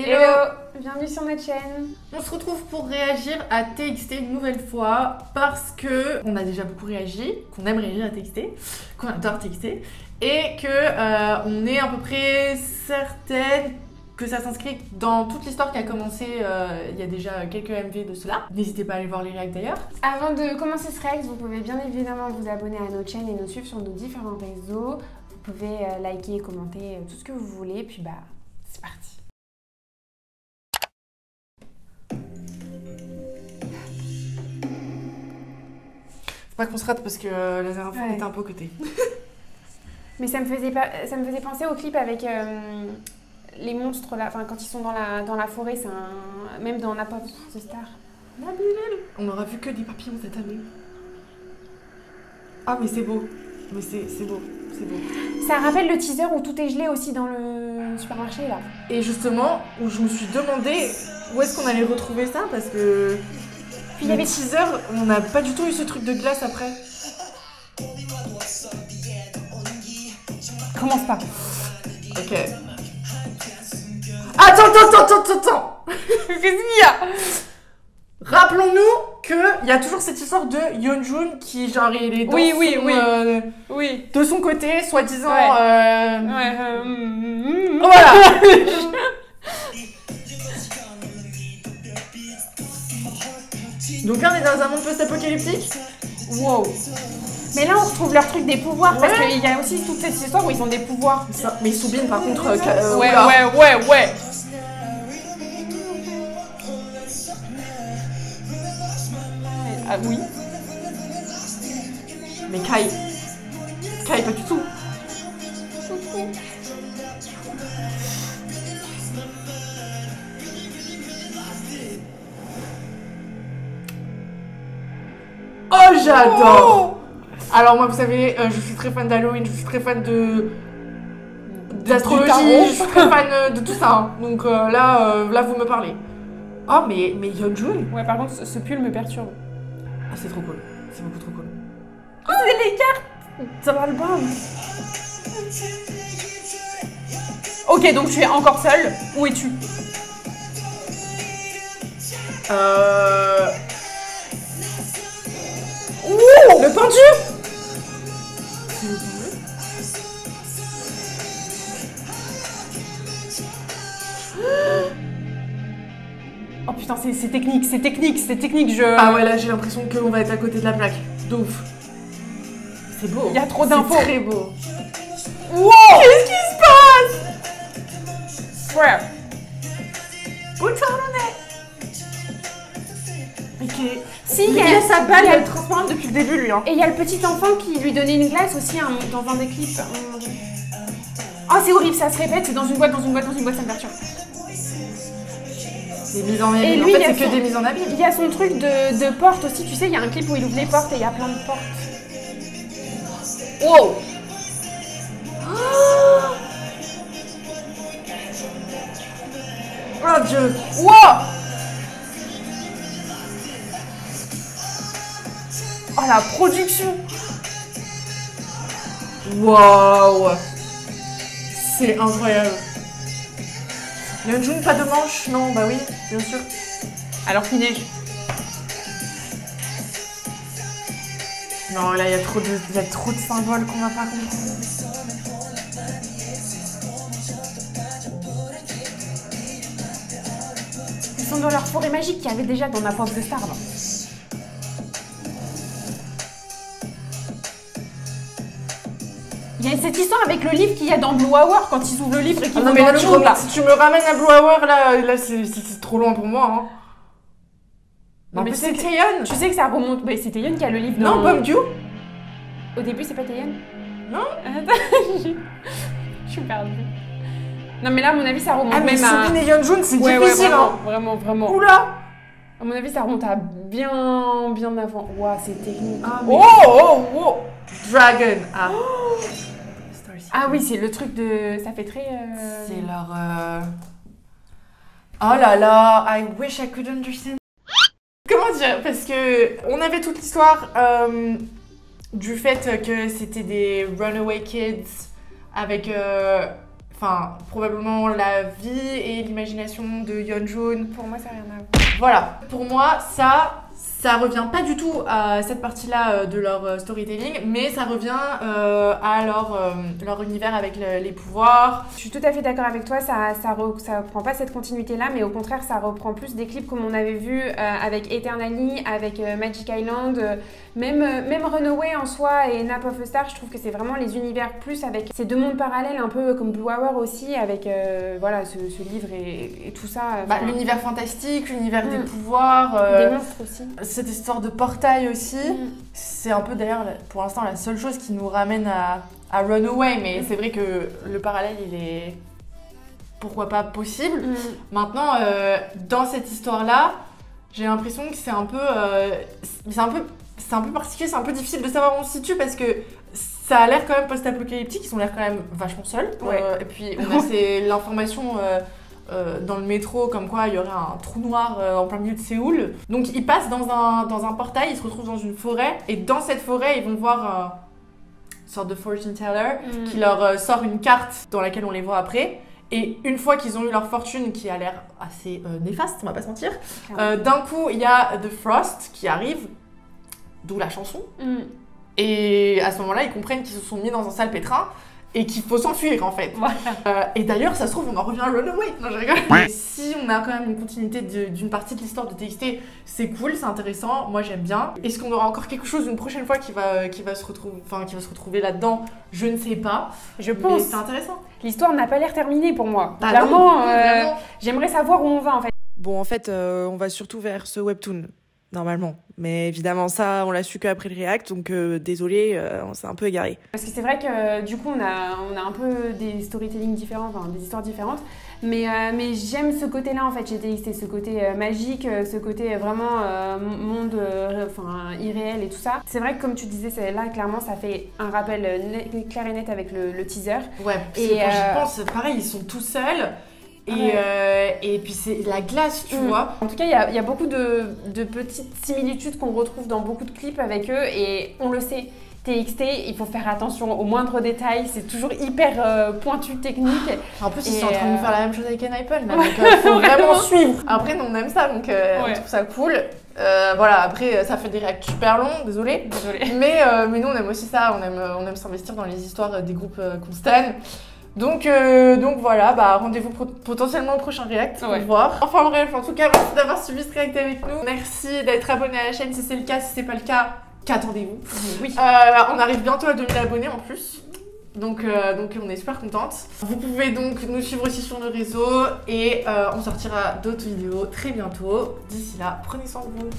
Hello, bienvenue sur notre chaîne. On se retrouve pour réagir à TXT une nouvelle fois parce que on a déjà beaucoup réagi, qu'on aime réagir à TXT, qu'on adore TXT et que on est à peu près certaine que ça s'inscrit dans toute l'histoire qui a commencé il y a déjà quelques MV de cela. N'hésitez pas à aller voir les réacts d'ailleurs. Avant de commencer ce react, vous pouvez bien évidemment vous abonner à notre chaîne et nous suivre sur nos différents réseaux. Vous pouvez liker et commenter tout ce que vous voulez, puis bah c'est parti. Faut pas qu'on se rate parce que la dernière fois on était un peu côté. Mais ça me faisait penser au clip avec les monstres là, enfin quand ils sont dans la forêt, c'est un... même dans Napa The Star. On n'aura vu que des papillons cette année. Ah mais c'est beau, mais c'est beau, c'est beau. Ça rappelle le teaser où tout est gelé aussi dans le supermarché là. Et justement, où je me suis demandé où est-ce qu'on allait retrouver ça parce que puis il y avait teaser, on n'a pas du tout eu ce truc de glace après. Commence pas. Ok. Attends. Qu'est-ce qu'il y a? Rappelons-nous qu'il y a toujours cette histoire de Yeonjun qui genre il est dans oui. de son côté, soi-disant. Voilà. Donc là on est dans un monde post-apocalyptique. Wow. Mais là on retrouve leur truc des pouvoirs parce qu'il y a aussi toute cette histoire où ils ont des pouvoirs. Mais Soobin par contre. Ouais. Ah oui. Mais Kai pas du tout. Oh j'adore. Alors moi vous savez, je suis très fan d'Halloween, je suis très fan d'astrologie, je suis très fan de tout ça. Hein. Donc là vous me parlez. Oh mais Yeonjun. Ouais par contre ce pull me perturbe. Ah c'est trop cool, c'est beaucoup trop cool. Oh c'est les cartes. Ça va l'album. Ok donc tu es encore seule. Où es-tu? Ouh, le pendu. Oh putain c'est technique, je... Ah ouais là j'ai l'impression qu'on va être à côté de la plaque. De ouf. C'est beau. Il y a trop d'infos. C'est très beau. Wow. Qu'est-ce qui se passe? Ouais. Où t'en es? Ok. Si, il y a sa balle, elle est transparente depuis le début lui. Hein. Et il y a le petit enfant qui lui donnait une glace aussi hein, dans un des clips. Oh c'est horrible, ça se répète, c'est dans une boîte, ça me perturbe. Des mises en abîme. Et lui, en fait, c'est que des mises en abîme. Il y a son truc de porte aussi, tu sais, il y a un clip où il ouvre les portes et il y a plein de portes. Wow. Oh Dieu. Wow. Oh la production. Waouh. C'est incroyable. Yeonjun, pas de manche? Non, bah oui, bien sûr. Alors qu'il neige. Non, là, il y a trop de symboles qu'on va pas comprendre. Ils sont dans leur forêt magique qu'il y avait déjà dans la pop de Star. Là. Il y a cette histoire avec le livre qu'il y a dans Blue Hour quand ils ouvrent le livre et qu'ils vont dans le monde là. Si tu me ramènes à Blue Hour, là c'est trop loin pour moi. Hein. Non, mais c'est Taeyeon. Tu sais que ça remonte. Mais c'est Taeyeon qui a le livre. Non, Bong Joon. Au début, c'est pas Taeyeon. Non. Je suis perdue. Non, mais là, à mon avis, ça remonte mais même à... Soobin et Yeonjun, c'est difficile. Vraiment. Oula. À mon avis, ça remonte à bien avant. Ouah, c'est technique. Ah, mais... Oh. Dragon. Ah. Ah oui, c'est le truc de... Ça fait très... C'est leur... Oh là là, I wish I could understand. Comment dire? Parce que on avait toute l'histoire du fait que c'était des runaway kids avec Enfin, probablement la vie et l'imagination de Yeonjun. Pour moi, ça n'a rien à voir. Voilà, pour moi, ça revient pas du tout à cette partie-là de leur storytelling, mais ça revient à leur univers avec les pouvoirs. Je suis tout à fait d'accord avec toi, ça reprend pas cette continuité-là, mais au contraire, ça reprend plus des clips comme on avait vu avec Eternally, avec Magic Island, même Runaway en soi et Nap of a Star. Je trouve que c'est vraiment les univers plus avec ces deux mondes parallèles, un peu comme Blue Hour aussi, avec voilà, ce livre et tout ça. L'univers fantastique, l'univers des pouvoirs. Des monstres aussi. Cette histoire de portail aussi, c'est un peu d'ailleurs pour l'instant la seule chose qui nous ramène à Runaway, mais c'est vrai que le parallèle il est pourquoi pas possible. Maintenant, dans cette histoire-là, j'ai l'impression que c'est un peu particulier, c'est un peu difficile de savoir où on se situe parce que ça a l'air quand même post-apocalyptique, ils ont l'air quand même vachement seuls. Et puis on a l'information dans le métro comme quoi il y aurait un trou noir en plein milieu de Séoul. Donc ils passent dans un portail, ils se retrouvent dans une forêt et dans cette forêt ils vont voir une sorte de fortune teller qui leur sort une carte dans laquelle on les voit après. Et une fois qu'ils ont eu leur fortune qui a l'air assez néfaste, on va pas se mentir, d'un coup il y a The Frost qui arrive, d'où la chanson. Et à ce moment-là ils comprennent qu'ils se sont mis dans un sale pétrin et qu'il faut s'enfuir en fait. Voilà. Et d'ailleurs, ça se trouve, on en revient à Runaway. Non, je rigole. Et si on a quand même une continuité d'une partie de l'histoire de TXT, c'est cool, c'est intéressant. Moi, j'aime bien. Est-ce qu'on aura encore quelque chose une prochaine fois qui va se retrouver là-dedans? Je ne sais pas. Je pense. Mais c'est intéressant. L'histoire n'a pas l'air terminée pour moi. Ah Clairement, non, j'aimerais savoir où on va en fait. Bon, en fait, on va surtout vers ce webtoon. Normalement. Mais évidemment, ça, on l'a su qu'après le React, donc désolé, on s'est un peu égaré. Parce que c'est vrai que du coup, on a un peu des storytelling différents, enfin des histoires différentes. Mais j'aime ce côté-là en fait chez TXT, ce côté magique, ce côté vraiment monde irréel et tout ça. C'est vrai que comme tu disais, là clairement ça fait un rappel clair et net avec le teaser. Ouais, parce que quand j'y pense, pareil, ils sont tout seuls. Et puis c'est la glace, tu vois. En tout cas, il y a beaucoup de petites similitudes qu'on retrouve dans beaucoup de clips avec eux et on le sait. TXT, il faut faire attention aux moindres détails, c'est toujours hyper pointu, technique. En plus, ils sont en train de faire la même chose avec Enhypen, donc il faut vraiment suivre. Après, nous on aime ça, donc on trouve ça cool. Voilà, après, ça fait des réacts super longs, désolé. Mais nous on aime aussi ça, on aime s'investir dans les histoires des groupes qu'on stan. Donc voilà, rendez-vous potentiellement au prochain react pour voir. Enfin bref, en tout cas, merci d'avoir suivi ce react avec nous. Merci d'être abonné à la chaîne si c'est le cas. Si c'est pas le cas, qu'attendez-vous? Oui. On arrive bientôt à 2000 abonnés en plus. Donc on est super contente. Vous pouvez donc nous suivre aussi sur nos réseaux et on sortira d'autres vidéos très bientôt. D'ici là, prenez soin de vous.